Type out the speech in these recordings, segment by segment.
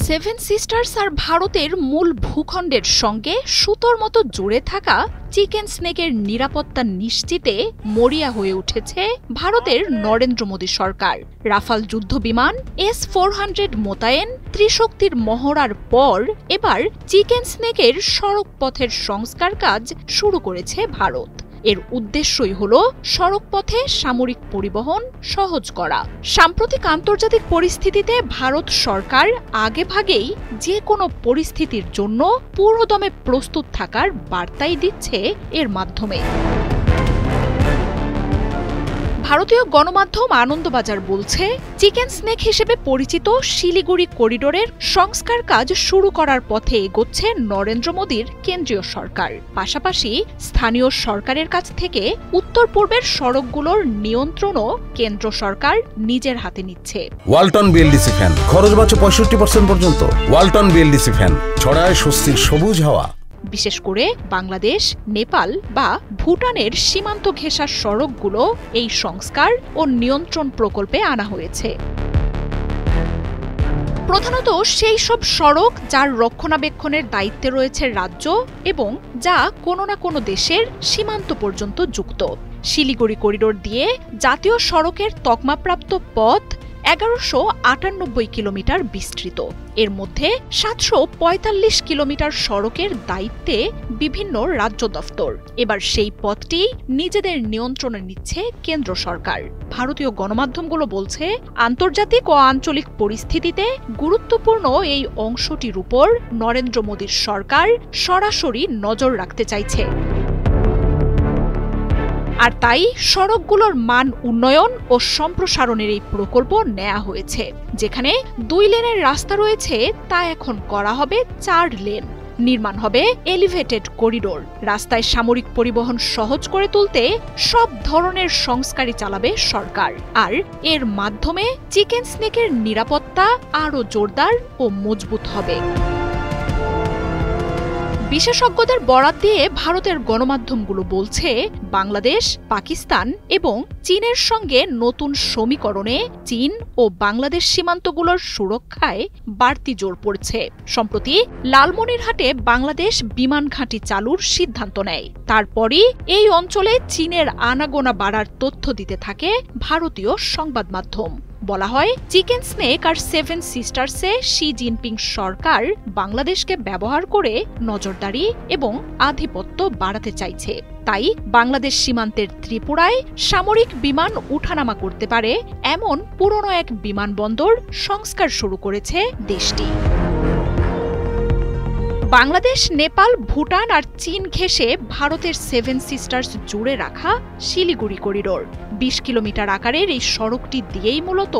Seven sisters আর ভারতের মূল ভূখণ্ডের সঙ্গে সুতোর মতো জুড়ে থাকা চিকেন স্নেকের নিরাপত্তা নিশ্চিতে মরিয়া হয়ে উঠেছে ভারতের নরেন্দ্র মোদী সরকার। রাফাল যুদ্ধবিমান S-400 মোতায়েন, ত্রিশক্তির মহড়ার পর এবার চিকেন স্নেকের সড়ক পথের সংস্কার কাজ শুরু করেছে ভারত। এর উদ্দেশ্যই হল সড়ক পথে সামরিক পরিবহন সহজ করা। সাম্প্রতিক আন্তর্জাতিক পরিস্থিতিতে ভারত সরকার আগেভাগেই যে কোনো পরিস্থিতির জন্য পুরোদমে প্রস্তুত থাকার বার্তাই দিচ্ছে এর মাধ্যমে। ভারতীয় গণমাধ্যম আনন্দবাজার বলছে, চিকেন স্নেক হিসেবে পরিচিত শিলিগুড়ি করিডোরের সংস্কার কাজ শুরু করার পথে এগোচ্ছে নরেন্দ্র মোদীর কেন্দ্রীয় সরকার। পাশাপাশি স্থানীয় সরকারের কাছ থেকে উত্তর পূর্বের সড়কগুলোর নিয়ন্ত্রণও কেন্দ্র সরকার নিজের হাতে নিচ্ছে। ওয়ালটন বিএলডিসি ফ্যান খরচ বাঁচে 65% পর্যন্ত। ওয়ালটন বিএলডিসি ফ্যান ছড়ায় স্বস্তির সবুজ হাওয়া। বিশেষ করে বাংলাদেশ, নেপাল বা ভুটানের সীমান্ত ঘেঁষা সড়কগুলো এই সংস্কার ও নিয়ন্ত্রণ প্রকল্পে আনা হয়েছে। প্রধানত সেই সব সড়ক যার রক্ষণাবেক্ষণের দায়িত্বে রয়েছে রাজ্য এবং যা কোনো না কোনো দেশের সীমান্ত পর্যন্ত যুক্ত। শিলিগুড়ি করিডোর দিয়ে জাতীয় সড়কের তকমাপ্রাপ্ত পথ 1198 কিলোমিটার বিস্তৃত। এর মধ্যে 745 কিলোমিটার সড়কের দায়িত্বে বিভিন্ন রাজ্য দফতর। এবার সেই পথটি নিজেদের নিয়ন্ত্রণে নিচ্ছে কেন্দ্র সরকার। ভারতীয় গণমাধ্যমগুলো বলছে, আন্তর্জাতিক ও আঞ্চলিক পরিস্থিতিতে গুরুত্বপূর্ণ এই অংশটির উপর নরেন্দ্র মোদীর সরকার সরাসরি নজর রাখতে চাইছে। আর তাই সড়কগুলোর মান উন্নয়ন ও সম্প্রসারণের এই প্রকল্প নেওয়া হয়েছে। যেখানে 2 লেনের রাস্তা রয়েছে তা এখন করা হবে 4 লেন। নির্মাণ হবে এলিভেটেড করিডোর। রাস্তায় সামরিক পরিবহন সহজ করে তুলতে সব ধরনের সংস্কারই চালাবে সরকার। আর এর মাধ্যমে চিকেন স্নেকের নিরাপত্তা আরও জোরদার ও মজবুত হবে। বিশেষজ্ঞদের বরাত দিয়ে ভারতের গণমাধ্যমগুলো বলছে, বাংলাদেশ, পাকিস্তান এবং চীনের সঙ্গে নতুন সমীকরণে চীন ও বাংলাদেশ সীমান্তগুলোর সুরক্ষায় বাড়তি জোর পড়ছে। সম্প্রতি লালমনিরহাটে বাংলাদেশ বিমান ঘাঁটি চালুর সিদ্ধান্ত নেয়। তারপরই এই অঞ্চলে চীনের আনাগোনা বাড়ার তথ্য দিতে থাকে ভারতীয় সংবাদ মাধ্যম। বলা হয়, চিকেন স্নেক আর সেভেন সিস্টার্সে শি জিনপিং সরকার বাংলাদেশকে ব্যবহার করে নজরদারি এবং আধিপত্য বাড়াতে চাইছে। তাই বাংলাদেশ সীমান্তের ত্রিপুরায় সামরিক বিমান উঠানামা করতে পারে এমন পুরনো এক বিমানবন্দর সংস্কার শুরু করেছে দেশটি। বাংলাদেশ, নেপাল, ভুটান আর চীন ঘেঁষে ভারতের সেভেন সিস্টার্স জুড়ে রাখা শিলিগুড়ি করিডোর 20 কিলোমিটার আকারের এই সড়কটি দিয়েই মূলত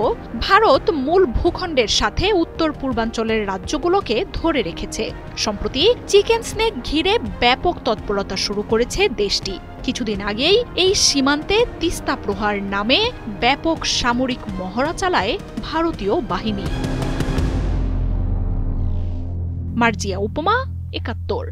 ভারত মূল ভূখণ্ডের সাথে উত্তর পূর্বাঞ্চলের রাজ্যগুলোকে ধরে রেখেছে। সম্প্রতি চিকেন স্নেক ঘিরে ব্যাপক তৎপরতা শুরু করেছে দেশটি। কিছুদিন আগেই এই সীমান্তে তিস্তা প্রহার নামে ব্যাপক সামরিক মহড়া চালায় ভারতীয় বাহিনী। মার্জিয়া উপমা, 71।